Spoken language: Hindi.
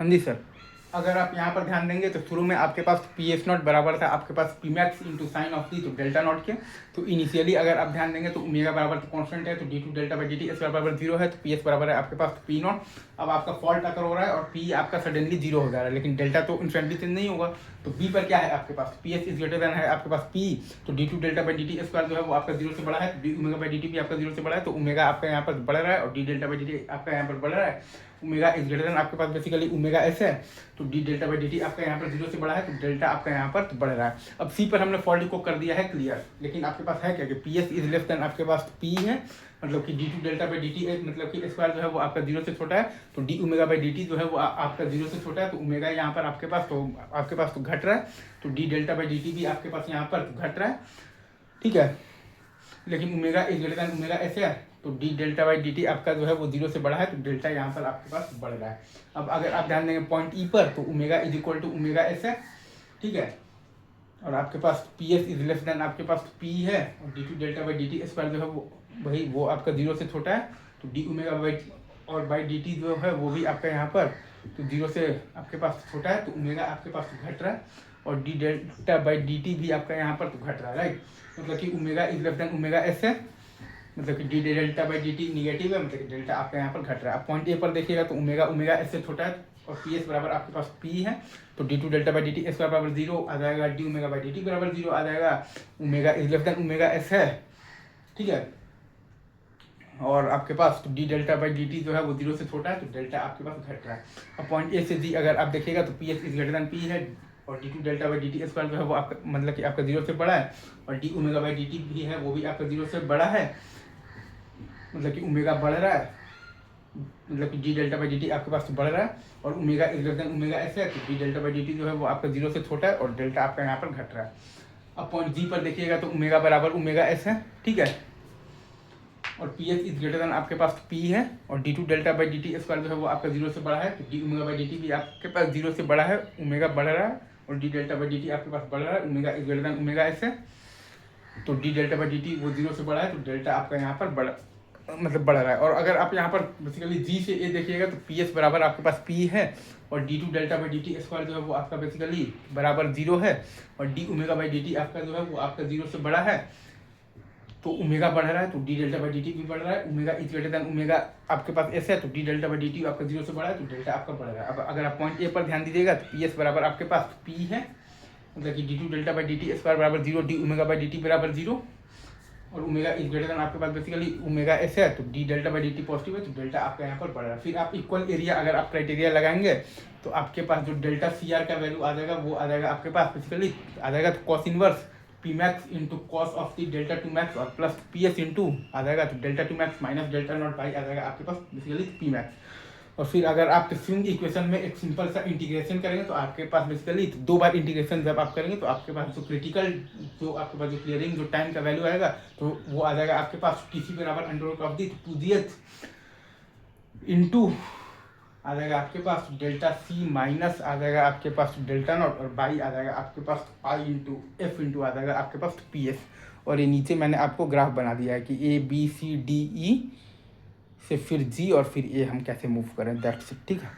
हाँ जी सर। अगर आप यहाँ पर ध्यान देंगे तो शुरू में आपके पास पी एस नॉट बराबर था आपके पास P max into sine of the तो डेल्टा नॉट के। तो इनिशियली अगर आप ध्यान देंगे तो ओमेगा बराबर तो कांस्टेंट है, तो D two delta by D T S बराबर जीरो है, तो पी एस बराबर है आपके पास पी नॉट। अब आपका फॉल्ट अकर हो रहा है और पी आपका सडनली जीरो हो जा रहा है, लेकिन डेल्टा तो इंस्टेंटली चेंज नहीं होगा। तो बी पर क्या है आपके पास P S is greater than है आपके पास पी, तो D two delta by D T square जो है वो आपका जीरो से बड़ा है, D omega by D T भी आपका जीरो से बड़ा है, तो ओमेगा आपका यहाँ पर बढ़ रहा है और D delta by D T आपका यहाँ पर बढ़ रहा है। ओमेगा इज ग्रेटर देन आपके पास बेसिकली ओमेगा एस है, तो D delta by D T आपका यहाँ पर जीरो से बड़ा है, तो डेल्टा आपका यहाँ पर बढ़ रहा है। अब सी पर हमने फॉल्ट को कर दिया है क्लियर, लेकिन आपके पास है क्या कि P S is less than आपके पास पी है, मतलब कि D two delta by D T मतलब कि स्क्वायर जो है वो आपका जीरो से छोटा है, तो D omega by D T जो है वो आपका जीरो से छोटा है, तो ओमेगा यहाँ पर आपके पास तो घट रहा है, तो D delta by D T भी आपके पास यहाँ पर घट रहा है, ठीक है। लेकिन omega is greater then omega S है, तो D delta by D T आपका जो है वो जीरो से बड़ा है, तो डेल्टा यहाँ पर आपके पास बढ़ रहा है। अब अगर आप ध्यान देंगे पॉइंट ई पर, तो omega is equal to omega S है, ठीक है, और आपके पास P S is less than आपके पास पी है, और D two delta by D T square जो है वो आपका जीरो से छोटा है, तो डी ओमेगा बाई और बाई डी टी जो है वो भी आपका यहाँ पर तो जीरो से आपके पास छोटा है, तो ओमेगा आपके पास तो घट रहा है, और D delta by D T भी आपका यहाँ पर तो घट रहा है, राइट। मतलब कि omega is less than omega S है, मतलब कि D delta by D T negative है, मतलब कि डेल्टा आपका यहाँ पर घट रहा है। अब पॉइंट ए पर देखिएगा तो ओमेगा ओमेगा एस से छोटा है और पी एस बराबर आपके पास पी है, तो D two delta by D T S बराबर जीरो आ जाएगा, D omega by D T बराबर जीरो आ जाएगा, omega is less than omega S है, ठीक है, और आपके पास तो D delta by D T जो है वो जीरो से छोटा है, तो डेल्टा आपके पास घट रहा है। अब पॉइंट ए से जी अगर आप देखिएगा तो P S is greater than P है, और D two delta by D T square जो है वो आपका मतलब कि आपका जीरो से बड़ा है, और D omega by D T भी है वो भी आपका जीरो से बड़ा है, मतलब कि ओमेगा बढ़ रहा है, मतलब कि D delta by D T आपके पास तो बढ़ रहा है, और omega is greater then omega S है, तो D delta by D T जो है वो आपका जीरो से छोटा है, और डेल्टा आपका यहाँ पर घट रहा है। अब पॉइंट जी पर देखिएगा तो ओमेगा बराबर ओमेगा एस है, ठीक है, और P S is greater than आपके पास पी है, और D two delta by D T square जो है वो आपका जीरो से बड़ा है, तो D omega by D T भी आपके पास जीरो से बड़ा है, ओमेगा बढ़ रहा है, और D delta by D T आपके पास बढ़ रहा है, omega is greater then omega S है, तो D delta by D T वो जीरो से बड़ा है, तो डेल्टा आपका यहाँ पर बढ़ रहा है। और अगर आप यहाँ पर बेसिकली जी से ए देखिएगा तो पी एस बराबर आपके पास पी है, और D two delta by D T square जो है वो आपका बेसिकली बराबर जीरो है, और D omega by D T आपका जो है वो आपका जीरो से बड़ा है, तो ओमेगा बढ़ रहा है, तो D delta by D T भी बढ़ रहा है, omega is greater than omega आपके पास एस है, तो D delta by D T आपका जीरो से बड़ा है, तो डेल्टा आपका बढ़ रहा है। अब अगर आप पॉइंट ए पर ध्यान दीजिएगा तो पी एस बराबर आपके पास पी है, मतलब कि D two delta by D T square बराबर zero, D omega by D T बराबर जीरो, और ओमेगा इज ग्रेटर देन आपके पास बेसिकली ओमेगा एस है, तो D delta by D T positive है, तो डेल्टा आपका यहाँ पर बढ़ रहा है। फिर आप इक्वल एरिया अगर आप क्राइटेरिया लगाएंगे तो आपके पास जो डेल्टा सी आर का वैल्यू आ जाएगा वो आ जाएगा आपके पास बेसिकली आ जाएगा तो cos inverse P max into cos of the delta two max और प्लस पी एस इंटू आ जाएगा तो delta two max minus delta naught by आ जाएगा आपके पास बेसिकली पी मैक्स। और फिर अगर आप स्विंग इक्वेशन में एक सिंपल सा इंटीग्रेशन करेंगे तो आपके पास बेसिकली दो बार इंटीग्रेशन जब आप करेंगे तो आपके पास जो क्रिटिकल जो आपके पास जो क्लियरिंग जो टाइम का वैल्यू आएगा तो वो आ जाएगा आपके पास टी सी बराबर under root of the two the H into आ जाएगा आपके पास डेल्टा सी माइनस आ जाएगा आपके पास डेल्टा नॉट, और बाई आ जाएगा आपके पास आई इंटू एफ इंटू आ जाएगा आपके पास पी एस। और ये नीचे मैंने आपको ग्राफ बना दिया है कि A B C D E से फिर जी और फिर ए हम कैसे मूव करें, दैट्स इट, ठीक है।